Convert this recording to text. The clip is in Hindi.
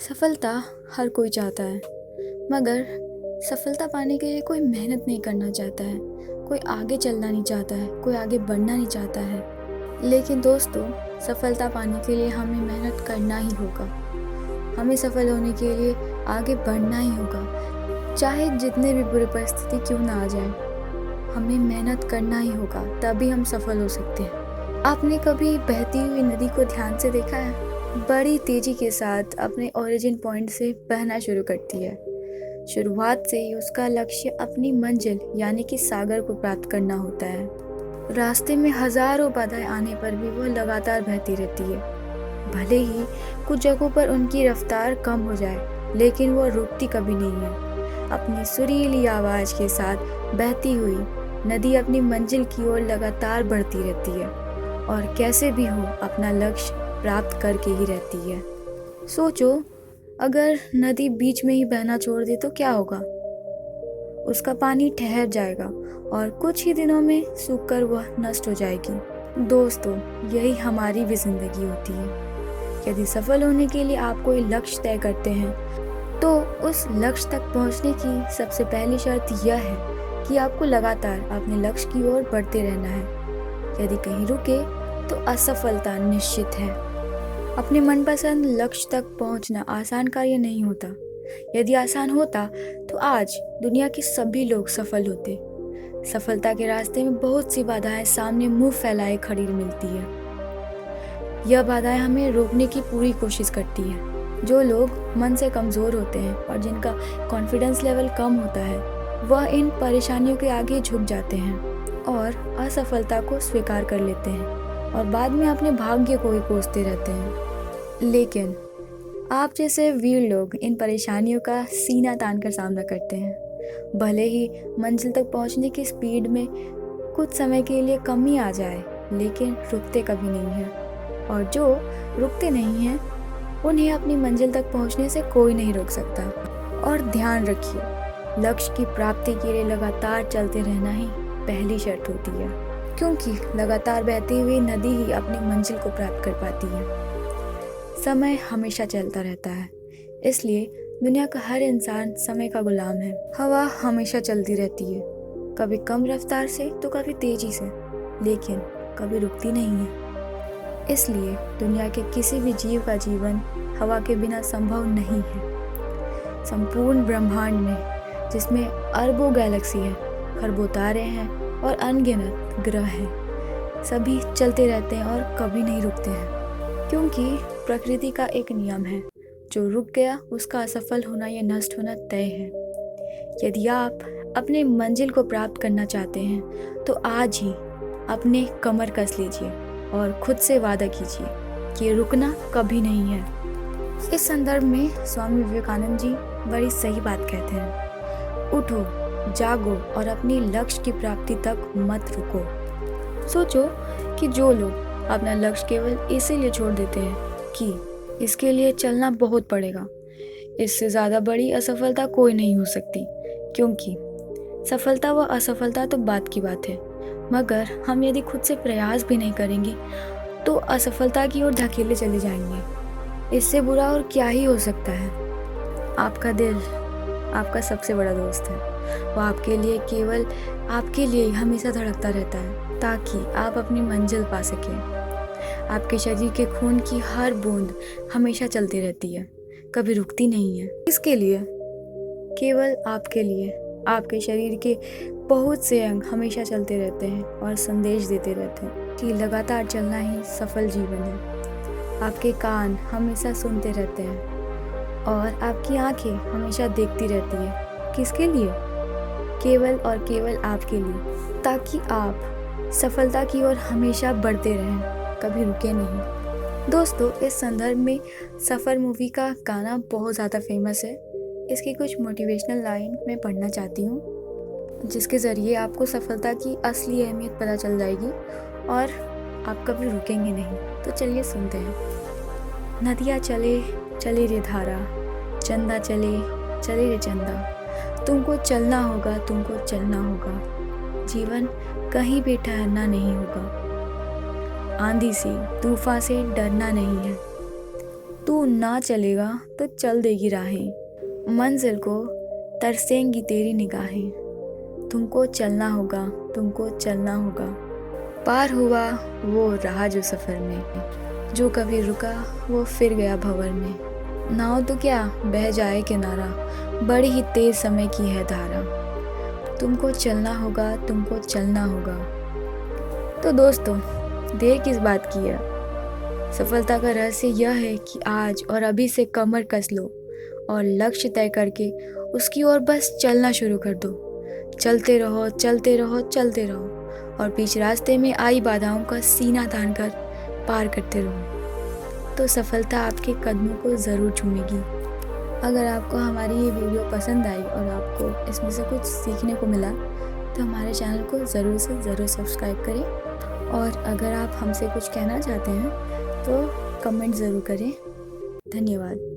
सफलता हर कोई चाहता है, मगर सफलता पाने के लिए कोई मेहनत नहीं करना चाहता है, कोई आगे चलना नहीं चाहता है, कोई आगे बढ़ना नहीं चाहता है। लेकिन दोस्तों, सफलता पाने के लिए हमें मेहनत करना ही होगा। हमें सफल होने के लिए आगे बढ़ना ही होगा, चाहे जितने भी बुरी परिस्थिति क्यों ना आ जाए। हमें मेहनत करना ही होगा, तभी हम सफल हो सकते हैं। आपने कभी बहती हुई नदी को ध्यान से देखा है? बड़ी तेजी के साथ अपने ओरिजिन पॉइंट से बहना शुरू करती है। शुरुआत से ही उसका लक्ष्य अपनी मंजिल यानी कि सागर को प्राप्त करना होता है। रास्ते में हजारों बाधाएं आने पर भी वह लगातार बहती रहती है। भले ही कुछ जगहों पर उनकी रफ्तार कम हो जाए, लेकिन वह रुकती कभी नहीं है। अपनी सुरीली आवाज के साथ बहती हुई नदी अपनी मंजिल की ओर लगातार बढ़ती रहती है और कैसे भी हो अपना लक्ष्य प्राप्त करके ही रहती है। सोचो, अगर नदी बीच में ही बहना छोड़ दे तो क्या होगा? उसका पानी ठहर जाएगा और कुछ ही दिनों में सूखकर वह नष्ट हो जाएगी। दोस्तों, यही हमारी भी जिंदगी होती है। यदि सफल होने के लिए आप कोई लक्ष्य तय करते हैं, तो उस लक्ष्य तक पहुंचने की सबसे पहली शर्त यह है कि आपको लगातार अपने लक्ष्य की ओर बढ़ते रहना है। यदि कहीं रुके तो असफलता निश्चित है। अपने मनपसंद लक्ष्य तक पहुंचना आसान कार्य नहीं होता। यदि आसान होता तो आज दुनिया के सभी लोग सफल होते। सफलता के रास्ते में बहुत सी बाधाएं सामने मुंह फैलाए खड़ी मिलती है। यह बाधाएं हमें रोकने की पूरी कोशिश करती है। जो लोग मन से कमजोर होते हैं और जिनका कॉन्फिडेंस लेवल कम होता है, वह इन परेशानियों के आगे झुक जाते हैं और असफलता को स्वीकार कर लेते हैं और बाद में अपने भाग्य को ही कोसते रहते हैं। लेकिन आप जैसे वीर लोग इन परेशानियों का सीना तानकर सामना करते हैं। भले ही मंजिल तक पहुंचने की स्पीड में कुछ समय के लिए कमी आ जाए, लेकिन रुकते कभी नहीं हैं। और जो रुकते नहीं हैं, उन्हें अपनी मंजिल तक पहुंचने से कोई नहीं रोक सकता। और ध्यान रखिए, लक्ष्य की प्राप्ति के लिए लगातार चलते रहना ही पहली शर्त होती है, क्योंकि लगातार बहती हुई नदी ही अपनी मंजिल को प्राप्त कर पाती है। समय हमेशा चलता रहता है, इसलिए दुनिया का हर इंसान समय का गुलाम है। हवा हमेशा चलती रहती है, कभी कम रफ्तार से तो कभी तेजी से, लेकिन कभी रुकती नहीं है। इसलिए दुनिया के किसी भी जीव का जीवन हवा के बिना संभव नहीं है। संपूर्ण ब्रह्मांड में, जिसमें अरबों गैलेक्सी है, खरबों तारे हैं और अनगिनत ग्रह हैं, सभी चलते रहते हैं और कभी नहीं रुकते हैं। क्योंकि प्रकृति का एक नियम है, जो रुक गया उसका असफल होना या नष्ट होना तय है। यदि आप अपने मंजिल को प्राप्त करना चाहते हैं, तो आज ही अपने कमर कस लीजिए और खुद से वादा कीजिए कि रुकना कभी नहीं है। इस संदर्भ में स्वामी विवेकानंद जी बड़ी सही बात कहते हैं, उठो, जागो और अपनी लक्ष्य की प्राप्ति तक मत रुको। सोचो कि जो लोग अपना लक्ष्य केवल इसीलिए छोड़ देते हैं कि इसके लिए चलना बहुत पड़ेगा, इससे ज़्यादा बड़ी असफलता कोई नहीं हो सकती। क्योंकि सफलता व असफलता तो बात की बात है, मगर हम यदि खुद से प्रयास भी नहीं करेंगे तो असफलता की ओर धकेले चले जाएंगे। इससे बुरा और क्या ही हो सकता है। आपका दिल आपका सबसे बड़ा दोस्त है। वो आपके लिए, केवल आपके लिए हमेशा धड़कता रहता है, ताकि आप अपनी मंजिल पा सकें। आपके शरीर के खून की हर बूंद हमेशा चलती रहती है, कभी रुकती नहीं है। इसके लिए, केवल आपके लिए, आपके शरीर के बहुत से अंग हमेशा चलते रहते हैं और संदेश देते रहते हैं कि लगातार चलना ही सफल जीवन है। आपके कान हमेशा सुनते रहते हैं और आपकी आंखें हमेशा देखती रहती है। किसके लिए? केवल और केवल आपके लिए, ताकि आप सफलता की ओर हमेशा बढ़ते रहें, कभी रुके नहीं। दोस्तों, इस संदर्भ में सफ़र मूवी का गाना बहुत ज़्यादा फेमस है। इसकी कुछ मोटिवेशनल लाइन मैं पढ़ना चाहती हूँ, जिसके ज़रिए आपको सफलता की असली अहमियत पता चल जाएगी और आप कभी रुकेंगे नहीं। तो चलिए सुनते हैं। नदियाँ चले चले रे धारा, चंदा चले चले रे चंदा, तुमको चलना होगा, तुमको चलना होगा। जीवन कहीं भी ठहरना नहीं होगा। आंधी से, तूफान से डरना नहीं है। तू ना चलेगा तो चल देगी राहें, मंजिल को तरसेंगी तेरी निगाहें। तुमको चलना होगा, तुमको चलना होगा। पार हुआ वो राह जो सफ़र में, जो कभी रुका वो फिर गया भंवर में। नाव तो क्या बह जाए किनारा, बड़ी ही तेज समय की है धारा। तुमको चलना होगा, तुमको चलना होगा। तो दोस्तों, देर किस बात की है। सफलता का रहस्य यह है कि आज और अभी से कमर कस लो और लक्ष्य तय करके उसकी ओर बस चलना शुरू कर दो। चलते रहो, चलते रहो, चलते रहो और बीच रास्ते में आई बाधाओं का सीना तान कर पार करते रहो, तो सफलता आपके कदमों को ज़रूर चूमेगी। अगर आपको हमारी ये वीडियो पसंद आई और आपको इसमें से कुछ सीखने को मिला तो हमारे चैनल को ज़रूर से ज़रूर सब्सक्राइब करें। और अगर आप हमसे कुछ कहना चाहते हैं तो कमेंट ज़रूर करें। धन्यवाद।